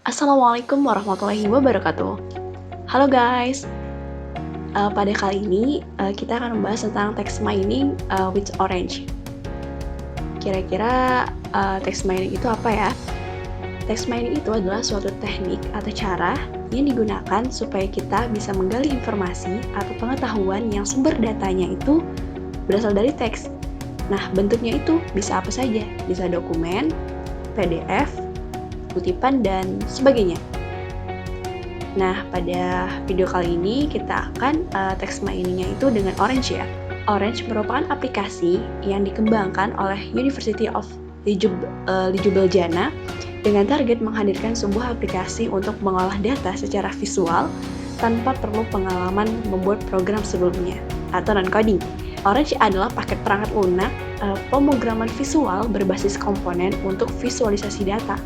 Assalamualaikum warahmatullahi wabarakatuh. Halo guys, pada kali ini kita akan membahas tentang text mining with Orange. Kira-kira text mining itu apa ya? Text mining itu adalah suatu teknik atau cara yang digunakan supaya kita bisa menggali informasi atau pengetahuan yang sumber datanya itu berasal dari teks. Nah, bentuknya itu bisa apa saja? Bisa dokumen, PDF, kutipan, dan sebagainya. Nah, pada video kali ini kita akan text miningnya itu dengan Orange ya. Orange merupakan aplikasi yang dikembangkan oleh University of Ljubljana dengan target menghadirkan sebuah aplikasi untuk mengolah data secara visual tanpa perlu pengalaman membuat program sebelumnya atau non-coding. Orange adalah paket perangkat lunak pemrograman visual berbasis komponen untuk visualisasi data,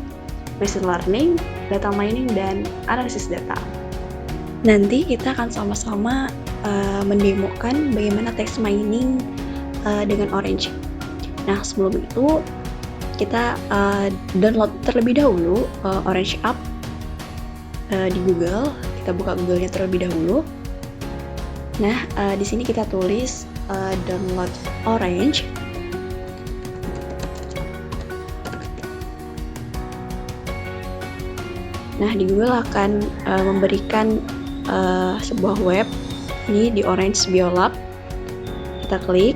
machine learning, data mining, dan analisis data. Nanti kita akan sama-sama mendemokan bagaimana text mining dengan Orange. Nah, sebelum itu kita download terlebih dahulu Orange App di Google. Kita buka Google-nya terlebih dahulu. Nah, di sini kita tulis download Orange. Nah, di Google akan memberikan sebuah web ini di Orange Biolab. Kita klik.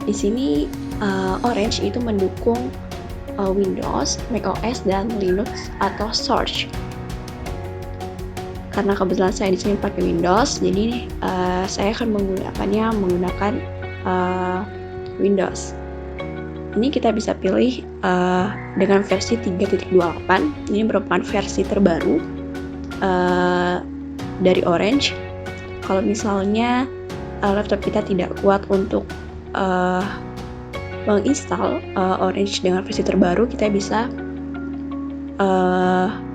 Di sini Orange itu mendukung Windows, macOS, dan Linux atau Surge. Karena kebetulan saya di sini pakai Windows, jadi saya akan menggunakan Windows. Ini kita bisa pilih dengan versi 3.28. Ini merupakan versi terbaru dari Orange. Kalau misalnya laptop kita tidak kuat untuk menginstal Orange dengan versi terbaru, kita bisa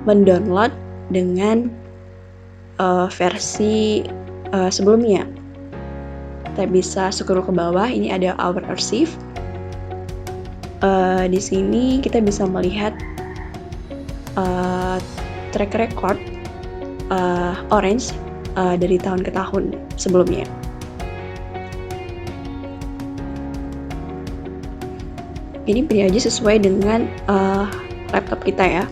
mendownload dengan versi sebelumnya. Kita bisa scroll ke bawah, ini ada Our Archive. Di sini kita bisa melihat track record Orange dari tahun ke tahun sebelumnya. Ini pilih aja sesuai dengan laptop kita ya.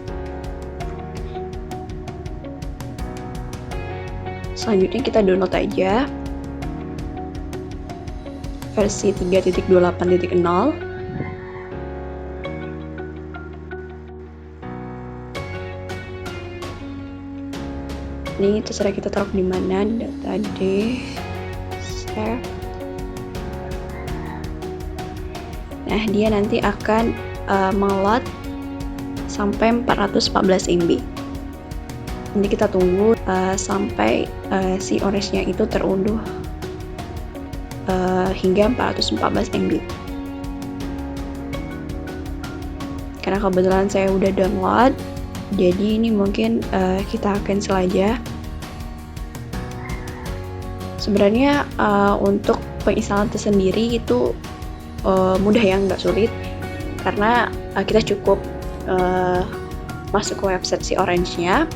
Selanjutnya kita download aja versi 3.28.0. Ini terserah kita taruh di mana, data D, save. Nah, dia nanti akan meload sampai 414 MB. Nanti kita tunggu sampai si Orange-nya itu terunduh hingga 414 MB. Karena kebetulan saya udah download, jadi ini mungkin kita cancel aja. Sebenarnya untuk penginstalan tersendiri itu mudah ya, nggak sulit, karena kita cukup masuk ke website si Orange-nya,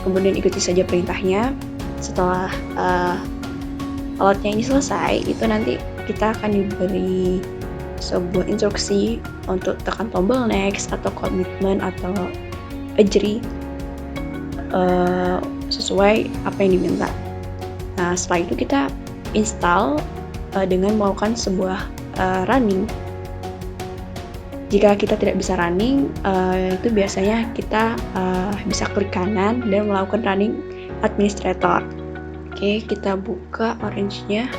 kemudian ikuti saja perintahnya. Setelah alatnya ini selesai, itu nanti kita akan diberi sebuah instruksi untuk tekan tombol next atau komitmen atau agree sesuai apa yang diminta. Nah, setelah itu kita install dengan melakukan sebuah running. Jika kita tidak bisa running, itu biasanya kita bisa klik kanan dan melakukan running administrator. Oke, kita buka Orange-nya.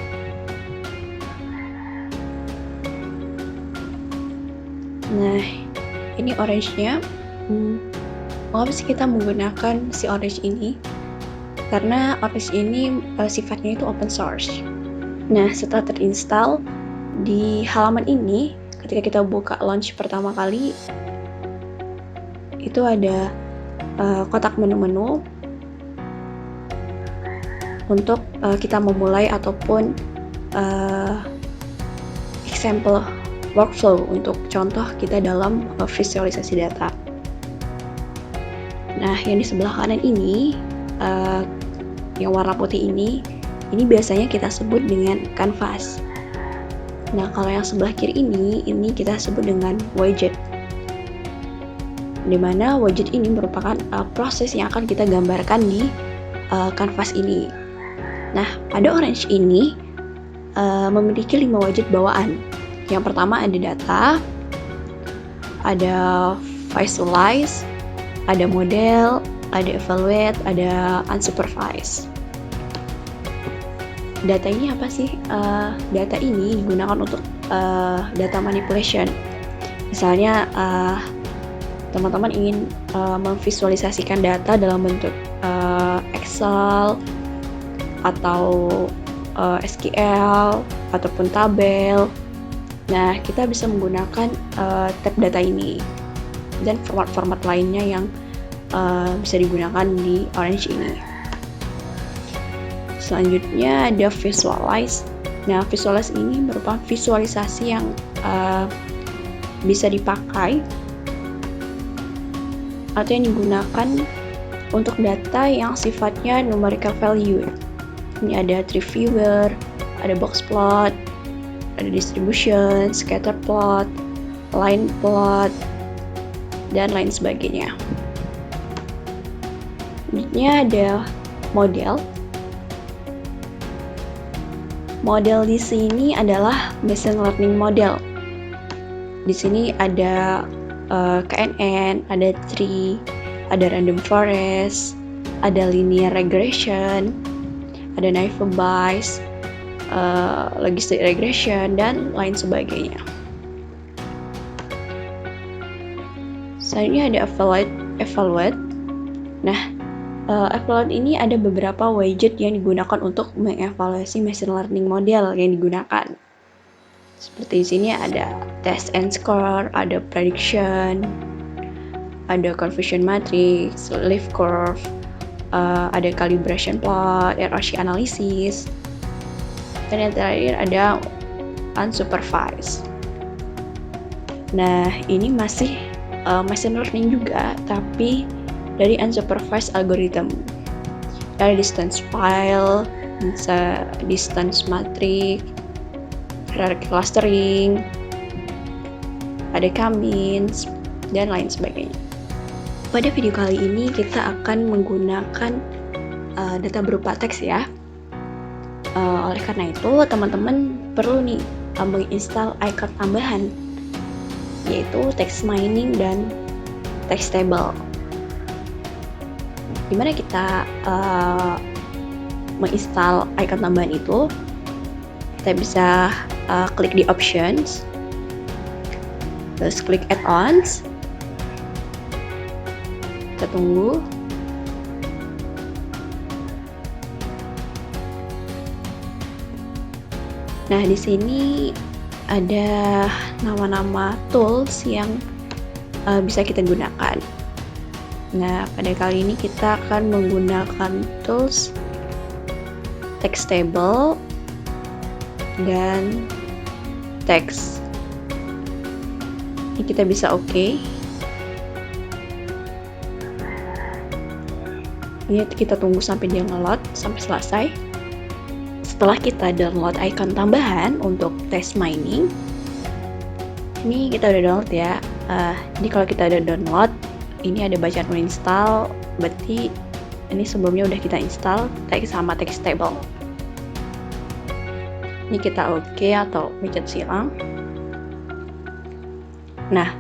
Nah, ini Orange-nya. Mengapa sih kita menggunakan si Orange ini? Karena Orange ini sifatnya itu open source. Nah, setelah terinstall, di halaman ini, ketika kita buka launch pertama kali, itu ada kotak menu-menu untuk kita memulai ataupun example workflow untuk contoh kita dalam visualisasi data. Nah, yang di sebelah kanan ini, yang warna putih ini biasanya kita sebut dengan canvas. Nah, kalau yang sebelah kiri ini kita sebut dengan widget. Di mana widget ini merupakan proses yang akan kita gambarkan di canvas ini. Nah, pada orange ini memiliki 5 widget bawaan. Yang pertama ada data, ada visualize, ada model, ada evaluate, ada unsupervised. Data ini apa sih? Data ini digunakan untuk data manipulation. Misalnya teman-teman ingin memvisualisasikan data dalam bentuk Excel atau SQL ataupun tabel. Nah, kita bisa menggunakan tab data ini dan format-format lainnya yang bisa digunakan di orange ini. Selanjutnya ada visualize. Nah, visualize ini merupakan visualisasi yang bisa dipakai atau yang digunakan untuk data yang sifatnya numerical value. Ini ada tree viewer, ada box plot, ada distribution, scatter plot, line plot, dan lain sebagainya. Selanjutnya ada model. Model di sini adalah machine learning model. Di sini ada KNN, ada tree, ada random forest, ada linear regression, ada naive Bayes, logistic regression, dan lain sebagainya. Selanjutnya ada evaluate. Nah, evaluate ini ada beberapa widget yang digunakan untuk mengevaluasi machine learning model yang digunakan. Seperti di sini ada test and score, ada prediction, ada confusion matrix, leaf curve, ada calibration plot, ROC analysis, dan yang terakhir ada unsupervised. Nah, ini masih machine learning juga, tapi dari unsupervised algorithm. Ada distance file, distance matrix, hierarchy clustering, ada k-means, dan lain sebagainya. Pada video kali ini kita akan menggunakan data berupa teks ya. Oleh karena itu teman-teman perlu nih menginstal icon tambahan, yaitu text mining dan text table. Dimana kita menginstal icon tambahan itu, kita bisa klik di options, terus klik add-ons, kita tunggu. Nah, di sini ada nama-nama tools yang bisa kita gunakan. Nah, pada kali ini kita akan menggunakan tools text table dan text. Ini kita bisa oke. Ini kita tunggu sampai dia nge-load sampai selesai. Setelah kita download icon tambahan untuk text mining, ini kita udah download ya. Jadi kalau kita udah download, ini ada bacaan uninstall, berarti ini sebelumnya udah kita install text sama text table. Ini kita oke atau pencet silang. Nah,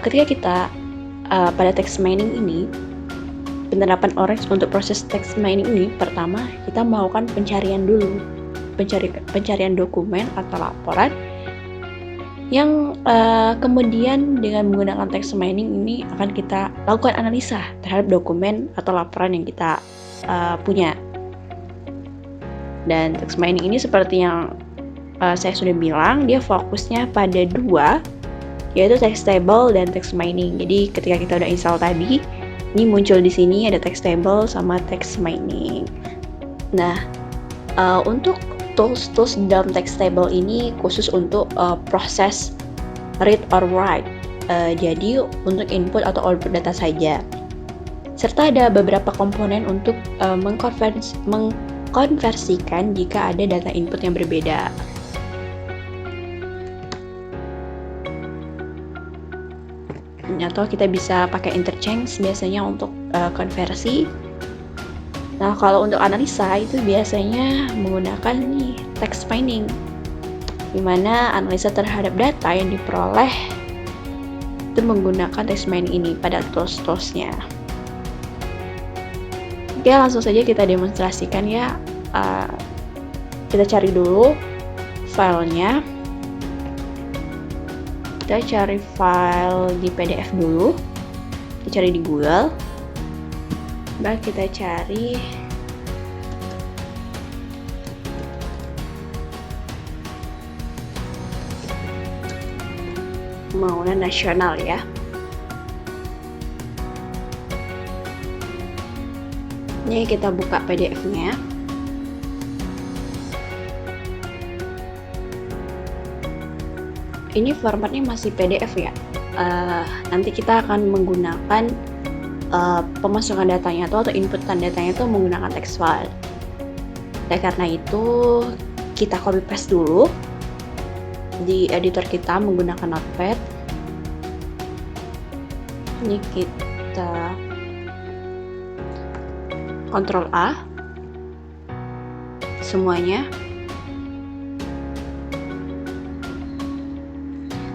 ketika kita pada text mining ini, penerapan Orange untuk proses text mining ini, pertama kita melakukan pencarian dulu, pencarian dokumen atau laporan, yang kemudian dengan menggunakan text mining ini akan kita lakukan analisa terhadap dokumen atau laporan yang kita punya. Dan text mining ini seperti yang saya sudah bilang, dia fokusnya pada dua, yaitu text table dan text mining. Jadi ketika kita udah install tadi, ini muncul di sini ada text table sama text mining. Nah, untuk tools di dalam text table ini khusus untuk proses read or write. Jadi untuk input atau output data saja. Serta ada beberapa komponen untuk mengkonversikan jika ada data input yang berbeda. Atau kita bisa pakai interchange biasanya untuk konversi. Nah, kalau untuk analisa itu biasanya menggunakan text mining, di mana analisa terhadap data yang diperoleh itu menggunakan text mining ini pada tools-toolsnya. Oke, langsung saja kita demonstrasikan ya. Kita cari dulu filenya. Kita cari file di PDF dulu. Kita cari di Google. Baik, kita cari pembangunan nasional ya. Ini kita buka PDF-nya. Ini formatnya masih PDF ya. Nanti kita akan menggunakan pemasukan datanya atau inputan datanya itu menggunakan text file. Dan karena itu kita copy paste dulu di editor kita menggunakan Notepad. Ini kita Ctrl A semuanya.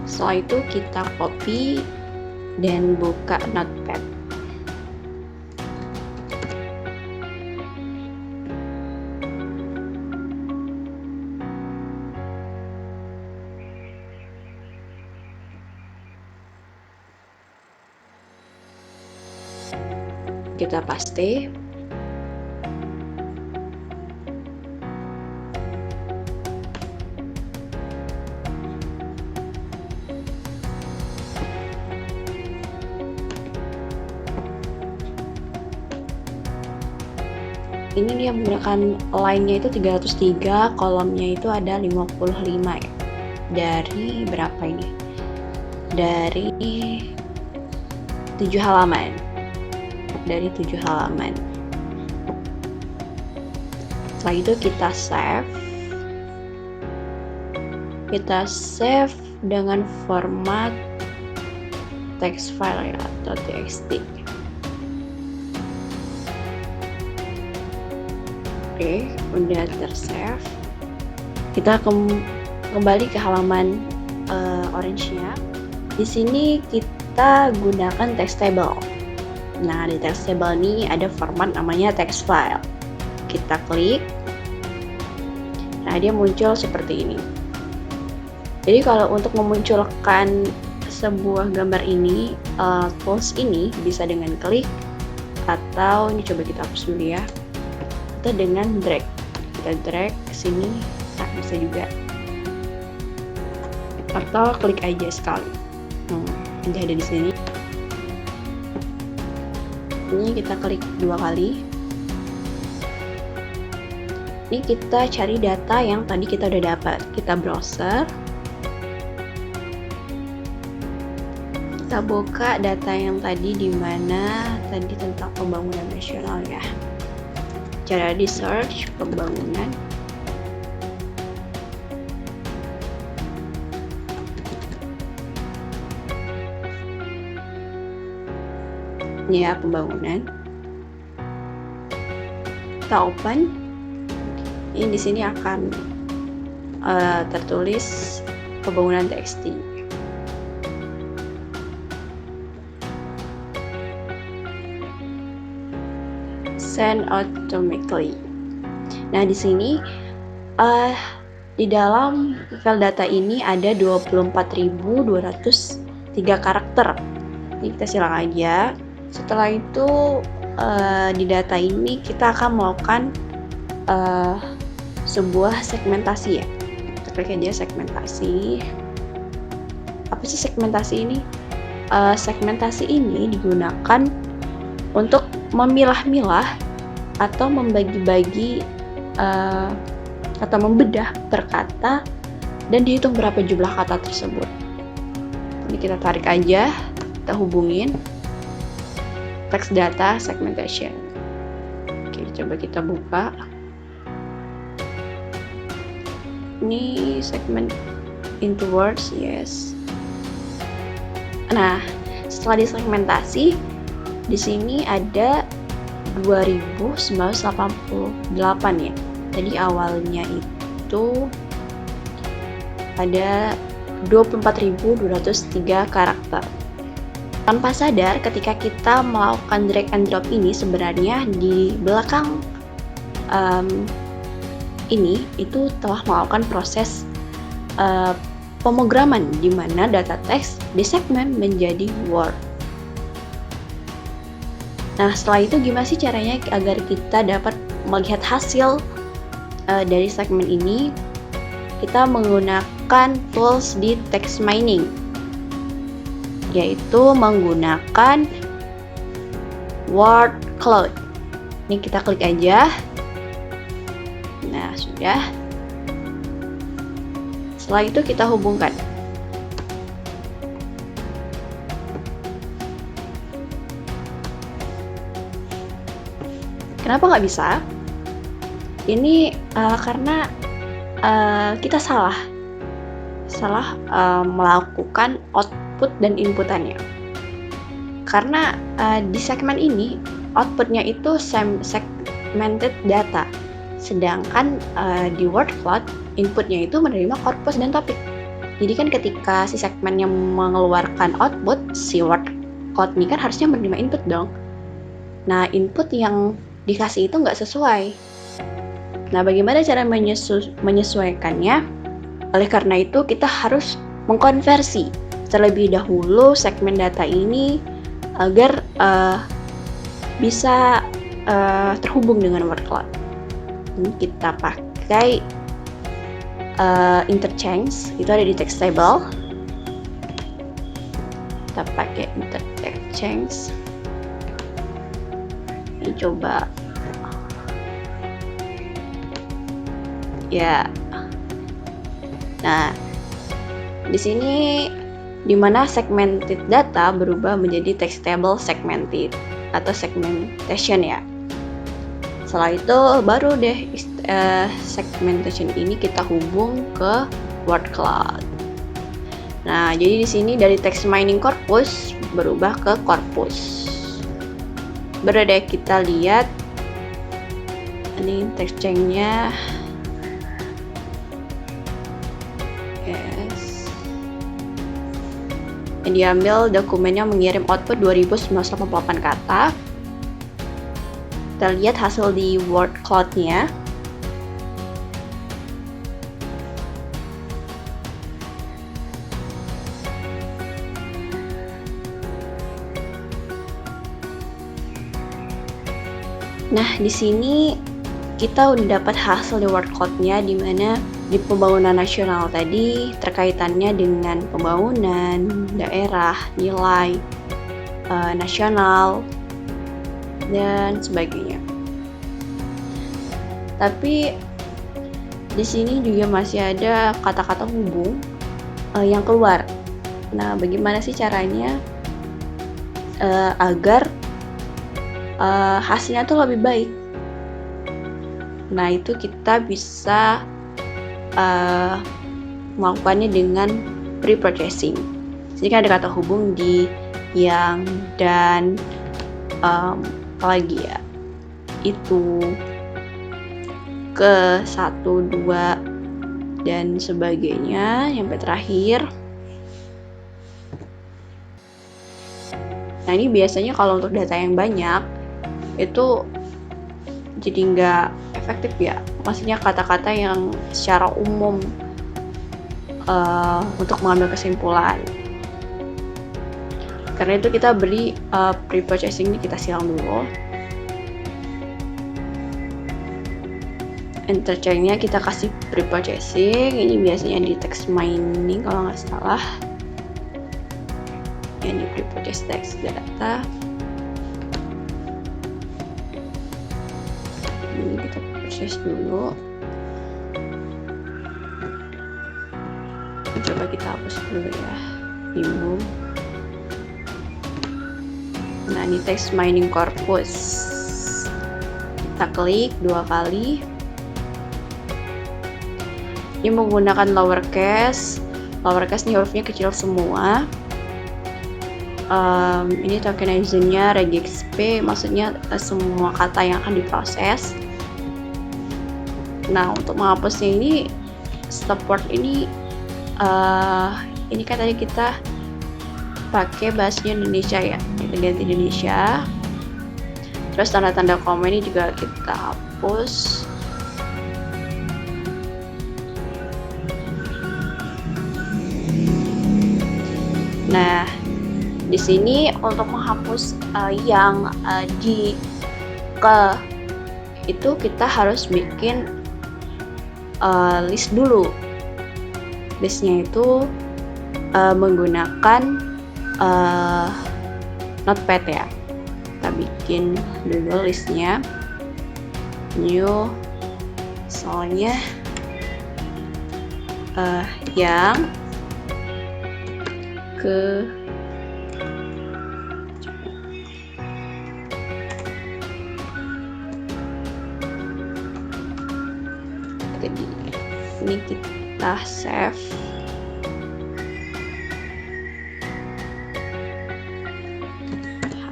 Setelah itu kita copy dan buka Notepad. Kita paste. Ini dia menggunakan line-nya itu 303, kolomnya itu ada 55 ya. Dari berapa ini? Dari 7 halaman. Dari 7 halaman. Setelah itu kita save. Kita save dengan format text file ya, atau txt. Oke, udah tersave. Kita kembali ke halaman orange-nya. Di sini kita gunakan text table. Nah, di text table ini ada format namanya text file. Kita klik. Nah, dia muncul seperti ini. Jadi kalau untuk memunculkan sebuah gambar ini, tools ini bisa dengan klik, atau ini coba kita hapus dulu ya. Atau dengan drag. Kita drag ke sini, nah bisa juga. Atau klik aja sekali. Dia ada di sini. Ini kita klik 2 kali. Ini kita cari data yang tadi kita udah dapat. Kita browser. Kita buka data yang tadi, di mana tadi tentang pembangunan nasional ya. Cara di search pembangunan. Ini ya, pembangunan. Kita open. Ini di sini akan tertulis pembangunan txt. Send automatically. Nah, di sini di dalam file data ini ada 24.203 karakter. Ini kita silang aja. Setelah itu di data ini kita akan melakukan sebuah segmentasi ya. Kita klik aja segmentasi. Apa sih segmentasi ini? Segmentasi ini digunakan untuk memilah-milah atau membagi-bagi atau membedah per kata dan dihitung berapa jumlah kata tersebut. Ini kita tarik aja, kita hubungin text data segmentation. Oke, coba kita buka. Ini segment into words, yes. Nah, setelah disegmentasi, di sini ada 2988 ya. Jadi awalnya itu ada 24.203 karakter. Tanpa sadar, ketika kita melakukan drag and drop ini, sebenarnya di belakang ini itu telah melakukan proses pemrograman di mana data teks disegmen menjadi word. Nah, setelah itu gimana sih caranya agar kita dapat melihat hasil dari segmen ini? Kita menggunakan tools di text mining, yaitu menggunakan word cloud. Ini kita klik aja. Nah, sudah. Setelah itu kita hubungkan. Kenapa nggak bisa? Ini karena kita salah melakukan output dan inputannya. Karena di segmen ini outputnya itu segmented data, sedangkan di word cloud inputnya itu menerima corpus dan topik. Jadi kan ketika si segmennya mengeluarkan output, si word cloud ini kan harusnya menerima input dong. Nah, input yang dikasih itu nggak sesuai. Nah, bagaimana cara menyesuaikannya? Oleh karena itu, kita harus mengkonversi terlebih dahulu segmen data ini agar bisa terhubung dengan word cloud. Ini kita pakai interchange, itu ada di text table. Kita pakai interchange. Ini coba ya. Nah, di sini dimana segmented data berubah menjadi text table segmented atau segmentation ya. Setelah itu baru deh segmentation ini kita hubung ke word cloud. Nah, jadi di sini dari text mining corpus berubah ke corpus. Baru deh kita lihat ini text chain-nya. Yes. Yang diambil dokumennya mengirim output 2988 kata. Kita lihat hasil di word cloud-nya. Nah, di sini kita udah dapat hasil di word cloud-nya, di mana di pembangunan nasional tadi terkaitannya dengan pembangunan daerah, nilai nasional dan sebagainya. Tapi di sini juga masih ada kata-kata hubung yang keluar. Nah, bagaimana sih caranya agar hasilnya tuh lebih baik? Nah, itu kita bisa melakukannya dengan pre-processing. Jadi kan ada kata hubung di, yang, dan apalagi ya, itu, ke, 1, 2, dan sebagainya sampai terakhir. Nah, ini biasanya kalau untuk data yang banyak itu jadi nggak efektif ya. Maksudnya kata-kata yang secara umum untuk mengambil kesimpulan. Karena itu kita beli pre-processing ini, kita silang dulu. Interchange-nya kita kasih pre-processing. Ini biasanya di text mining kalau nggak salah. Ini pre-process text data. Ini kita proses dulu. Coba kita hapus dulu ya, bingung. Nah, ini text mining corpus. Kita klik 2 kali. Ini menggunakan lowercase. Lowercase nih hurufnya kecil semua. Ini tokenizingnya regexp, maksudnya semua kata yang akan diproses. Nah, untuk menghapusnya ini stop word ini kan tadi kita pakai bahasa Indonesia ya, kita ganti Indonesia. Terus tanda-tanda koma ini juga kita hapus. Nah, di sini untuk menghapus yang di ke itu kita harus bikin list dulu. Listnya itu menggunakan notepad ya. Kita bikin dulu listnya, new, soalnya yang ke ini kita save.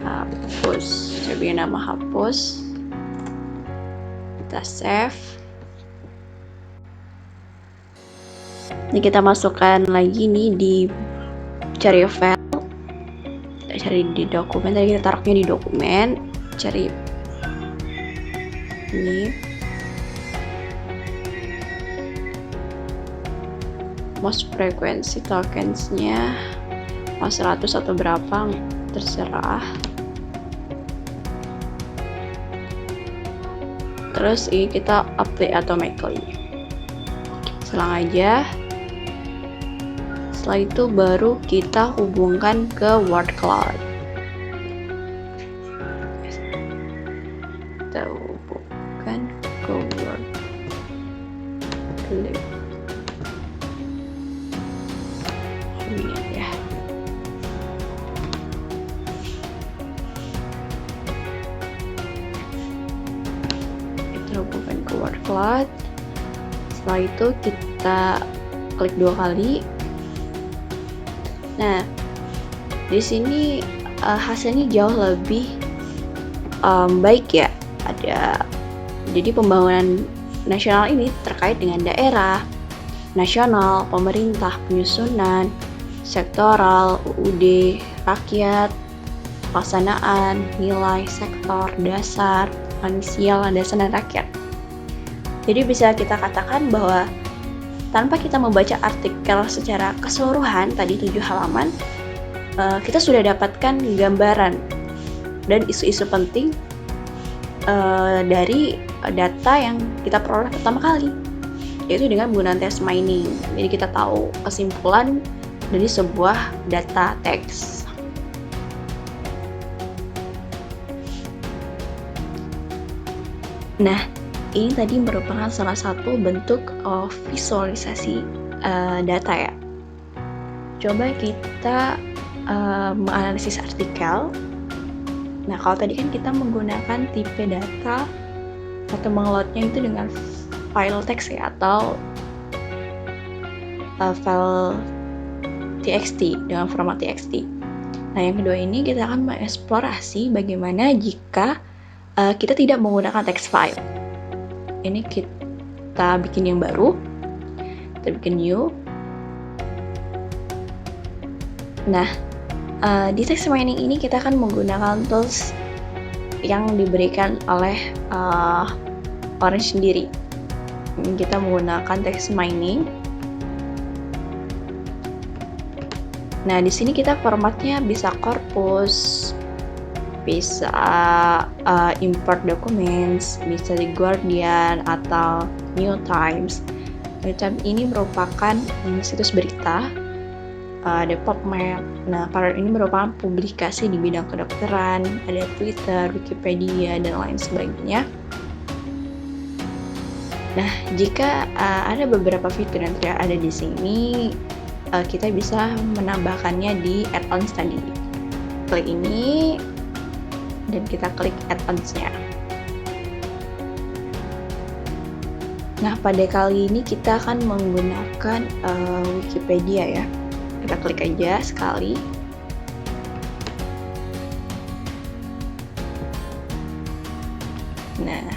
Hapus, coba nama hapus, kita save. Ini kita masukkan lagi nih di cari file, kita cari di dokumen. Tadi kita taruhnya di dokumen, cari ini most frequency tokensnya mau 100 atau berapa terserah. Terus ini kita update automatically, selang aja. Setelah itu baru kita hubungkan ke word cloud. Kita hubungkan ke word cloud. Ini ya. Kita hubungkan ke word cloud. Setelah itu kita klik 2 kali. Nah, di sini hasilnya jauh lebih baik ya. Jadi pembangunan nasional ini terkait dengan daerah, nasional, pemerintah, penyusunan, sektoral, UUD, rakyat, pelaksanaan, nilai, sektor, dasar, manusia, landasan, dan rakyat. Jadi bisa kita katakan bahwa tanpa kita membaca artikel secara keseluruhan, tadi 7 halaman, kita sudah dapatkan gambaran dan isu-isu penting dari data yang kita peroleh pertama kali, yaitu dengan menggunakan text mining. Jadi kita tahu kesimpulan dari sebuah data teks. Nah, ini tadi merupakan salah satu bentuk visualisasi data ya. Coba kita menganalisis artikel. Nah, kalau tadi kan kita menggunakan tipe data atau mengeloadnya itu dengan file teks ya, atau file txt dengan format txt. Nah, yang kedua ini kita akan mengeksplorasi bagaimana jika kita tidak menggunakan text file. Ini kita bikin yang baru, kita bikin new. Nah, di text mining ini kita akan menggunakan tools yang diberikan oleh Orange sendiri. Kita menggunakan text mining. Nah, di sini kita formatnya bisa corpus, bisa import documents, bisa di Guardian atau New Times. Macam ini merupakan situs berita, ada PubMed. Nah, kalau ini merupakan publikasi di bidang kedokteran, ada Twitter, Wikipedia, dan lain sebagainya. Nah, jika ada beberapa fitur yang tidak ada di sini, kita bisa menambahkannya di add-ons tadi. Klik ini dan kita klik add-ons-nya. Nah, pada kali ini kita akan menggunakan Wikipedia ya. Kita klik aja sekali. Nah,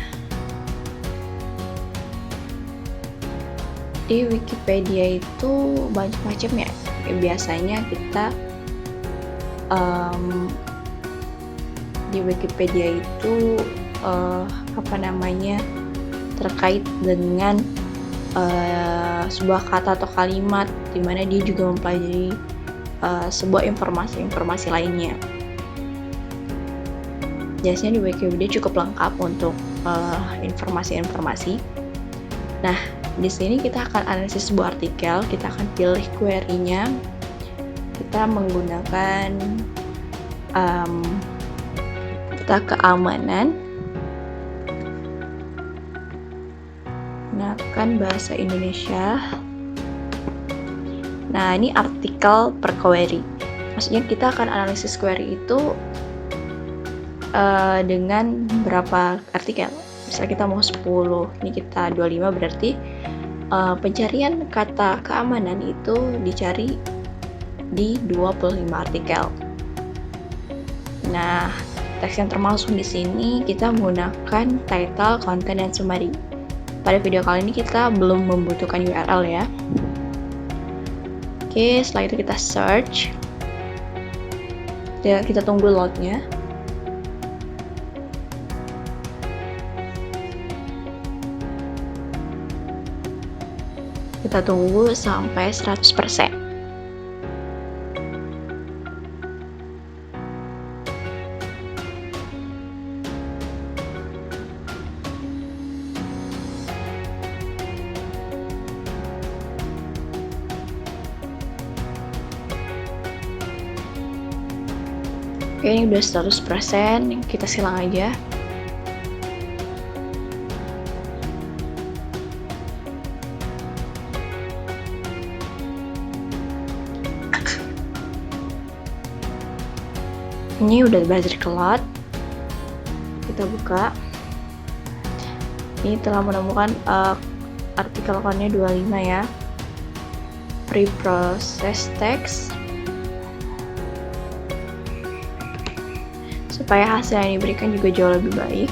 di Wikipedia itu banyak macam ya. Biasanya kita di Wikipedia itu terkait dengan sebuah kata atau kalimat, di mana dia juga mempelajari sebuah informasi lainnya. Biasanya di Wikipedia cukup lengkap untuk informasi-informasi. Nah, di sini kita akan analisis sebuah artikel, kita akan pilih query-nya. Kita menggunakan kita keamanan. Gunakan bahasa Indonesia. Nah, ini artikel per query. Maksudnya kita akan analisis query itu dengan berapa artikel. Misalnya kita mau 10, ini kita 25, berarti pencarian kata keamanan itu dicari di 25 artikel. Nah, teks yang termasuk di sini kita menggunakan title, content, dan summary. Pada video kali ini kita belum membutuhkan URL ya. Oke, setelah itu kita search. Kita tunggu loadnya. Kita tunggu sampai 100%. Oke, ini udah 100%, kita silang aja. Ini udah berhasil keluar. Kita buka. Ini telah menemukan artikel akunnya 25 ya. Pre-process text. Supaya hasil yang diberikan juga jauh lebih baik.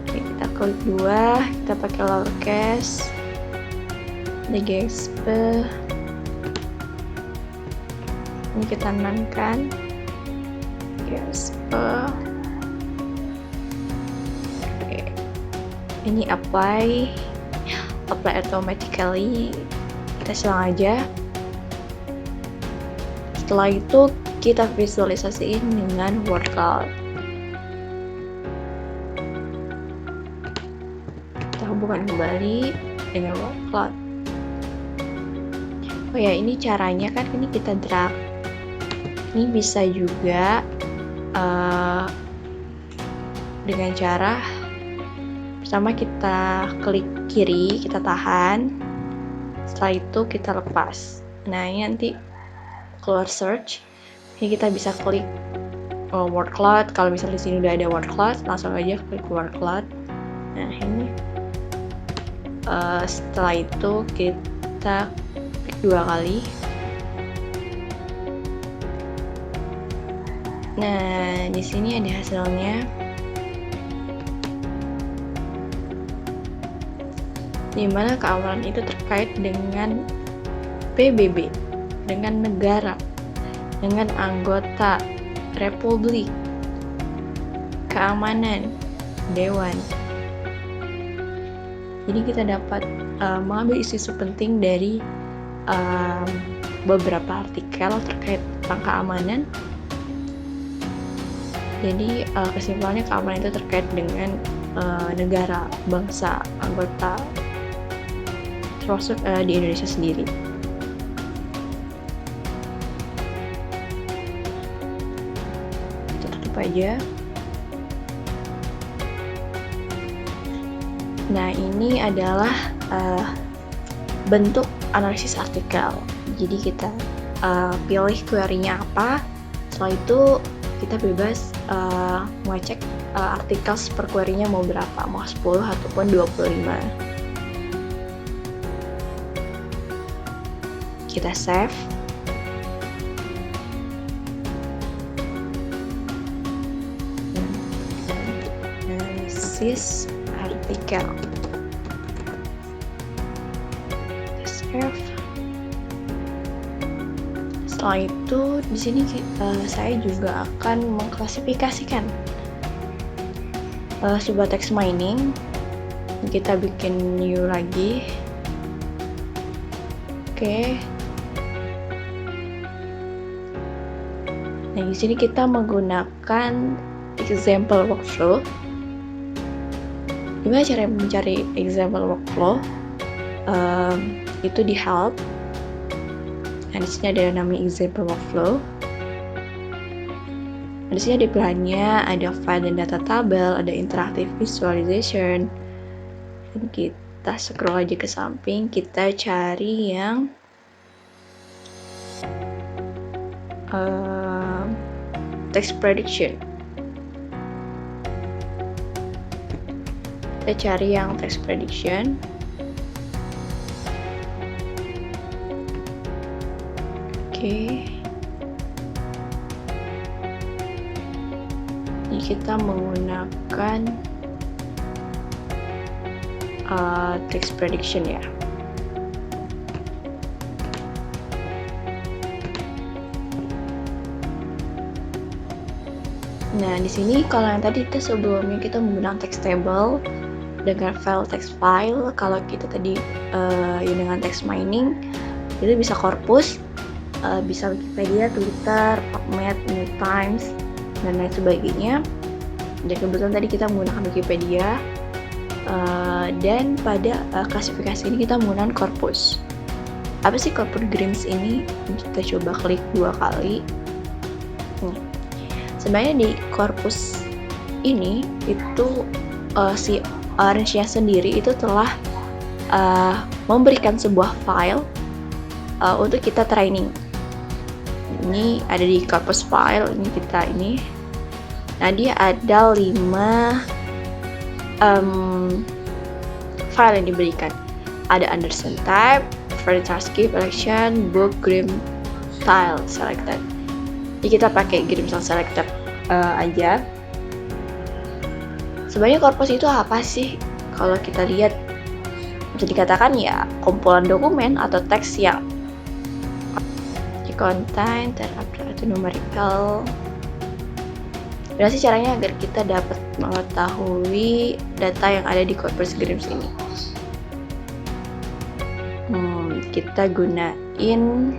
Oke, kita klik 2, kita pakai lowercase, DGXP. Ini kita nankan DGXP. Oke. Ini apply automatically. Kita silang aja. Setelah itu kita visualisasiin dengan word cloud. Kita hubungkan kembali dengan word cloud. Oh ya, ini caranya kan ini kita drag. Ini bisa juga dengan cara pertama kita klik kiri, kita tahan. Setelah itu kita lepas. Nah, ini nanti keluar search. Ini kita bisa klik word cloud. Kalau misalnya di sini udah ada word cloud, langsung aja klik word cloud. Nah, ini setelah itu kita klik 2 kali. Nah, di sini ada hasilnya. Di mana keamanan itu terkait dengan PBB, dengan negara, dengan anggota republik, keamanan, dewan. Jadi kita dapat mengambil isu-isu penting dari beberapa artikel terkait tentang keamanan. Jadi kesimpulannya keamanan itu terkait dengan negara, bangsa, anggota, termasuk di Indonesia sendiri. Aja. Nah, ini adalah bentuk analisis artikel. Jadi kita pilih query-nya apa. Setelah itu kita bebas ngecek artikel per query-nya mau berapa, mau 10 ataupun 25. Kita save. Analisis artikel. Save. Setelah itu di sini saya juga akan mengklasifikasikan sebuah text mining. Kita bikin new lagi. Oke. Nah, di sini kita menggunakan example workflow. Gimana cara mencari example workflow? Itu di help. Nah, di sini ada namanya example workflow. Nah, di sini ada pilihannya, ada file dan data tabel, ada interactive visualization. Dan kita scroll aja ke samping, kita cari yang text prediction. Kita cari yang text prediction. Oke. Jadi kita menggunakan text prediction ya. Nah, di sini kalau yang tadi itu sebelumnya kita menggunakan text table dengan file text file. Kalau kita tadi dengan text mining itu bisa corpus, bisa Wikipedia, Twitter, PubMed, New Times, dan lain sebagainya. Dan kebetulan tadi kita menggunakan Wikipedia, dan pada klasifikasi ini kita menggunakan corpus. Apa sih corpus Grimes ini? Kita coba klik 2 kali. Sebenarnya di corpus ini itu si Orange-nya sendiri itu telah memberikan sebuah file untuk kita training. Ini ada di corpus file, ini kita ini. Nah, dia ada 5 file yang diberikan. Ada understand type, further transcript, election, book, grim, tile, selected. Jadi kita pakai grim selected aja. Sebenarnya corpus itu apa sih? Kalau kita lihat, bisa dikatakan ya kumpulan dokumen atau teks yang contain atau numerical. Gimana sih caranya agar kita dapat mengetahui data yang ada di corpus Grimes ini? Kita gunain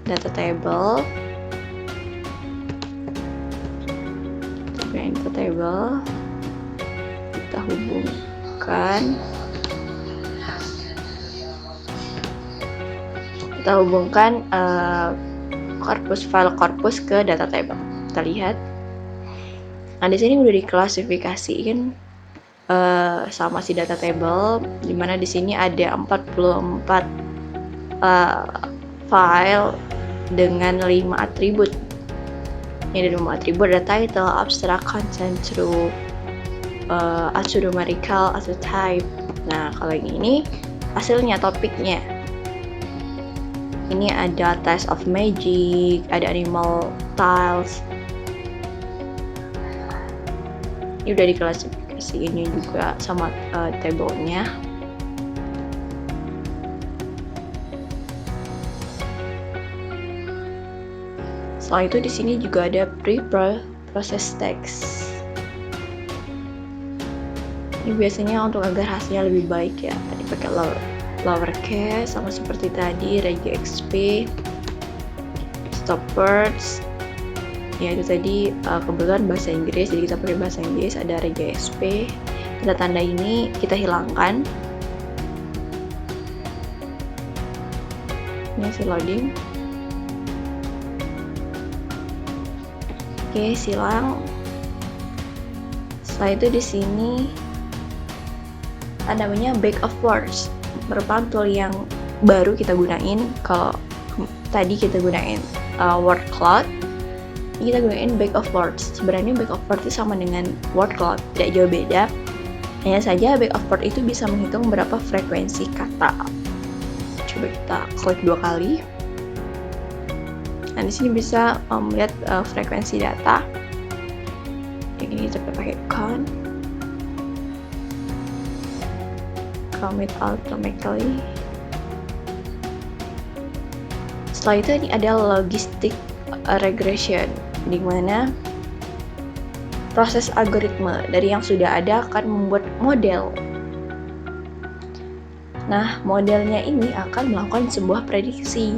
data table. Data table. Kita hubungkan file corpus ke data table. Kita lihat. Nah, di sini udah diklasifikasiin sama si data table, dimana di sini ada 44 file dengan 5 atribut. Ini ada 5 atribut, ada title, abstract, content, true, numerical, atau type. Nah, kalau yang ini hasilnya, topiknya. Ini ada Taste of Magic, ada Animal Tiles. Ini udah diklasifikasiinnya juga sama tabelnya. Setelah itu di sini juga ada pre-process text. Ini biasanya untuk agar hasilnya lebih baik ya. Tadi pakai lowercase sama seperti tadi, regeXP, stop words. Ya, itu tadi kebetulan bahasa Inggris, jadi kita pakai bahasa Inggris, ada regeXP. Tanda-tanda ini kita hilangkan. Ini masih loading. Oke, silang. Setelah itu di sini ada namanya Bag of Words, merupakan tool yang baru kita gunain. Kalau tadi kita gunain word cloud, kita gunain bag of words. Sebenarnya bag of words itu sama dengan word cloud, tidak jauh beda. Hanya saja bag of words itu bisa menghitung berapa frekuensi kata. Coba kita klik 2 kali. Nah, di sini bisa melihat frekuensi data. Yang ini kita pakai count it automatically. Setelah itu ini ada logistic regression, di mana proses algoritma dari yang sudah ada akan membuat model. Nah, modelnya ini akan melakukan sebuah prediksi.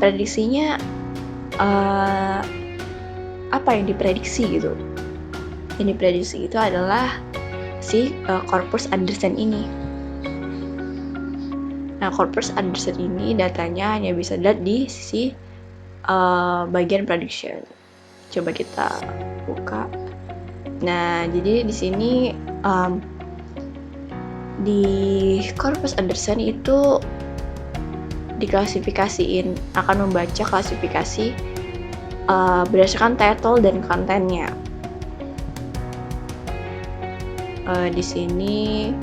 Prediksinya apa yang diprediksi gitu? Yang diprediksi itu adalah si corpus Anderson ini. Nah, corpus Anderson ini datanya hanya bisa dilihat di sisi bagian prediction. Coba kita buka. Nah, jadi di sini di corpus Anderson itu diklasifikasiin, akan membaca klasifikasi berdasarkan title dan kontennya. Di sini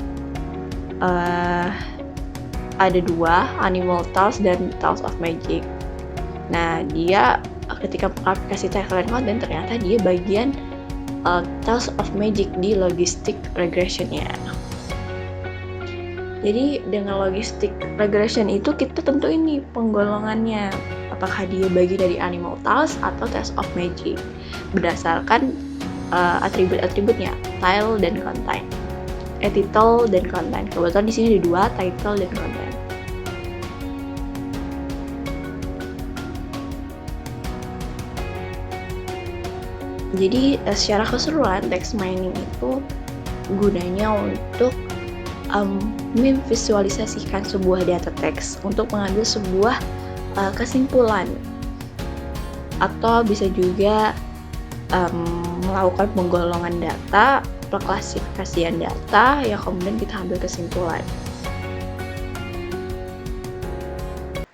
ada 2, Animal Tales dan Tales of Magic. Nah, dia ketika mengklasifikasi title dan konten, ternyata dia bagian Tales of Magic di logistic regression-nya. Jadi dengan logistic regression itu kita tentuin nih penggolongannya, apakah dia bagi dari Animal Tales atau Tales of Magic berdasarkan atribut-atributnya, title dan content. Title dan content. Kebetulan di sini ada 2, title dan content. Jadi secara keseluruhan text mining itu gunanya untuk memvisualisasikan sebuah data teks untuk mengambil sebuah kesimpulan, atau bisa juga melakukan penggolongan data, pengklasifikasian data yang kemudian kita ambil kesimpulan.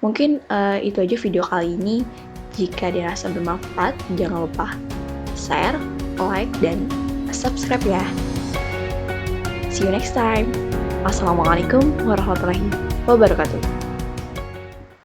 Mungkin itu aja video kali ini. Jika dirasa bermanfaat, jangan lupa share, like, dan subscribe ya. See you next time. Wassalamualaikum warahmatullahi wabarakatuh.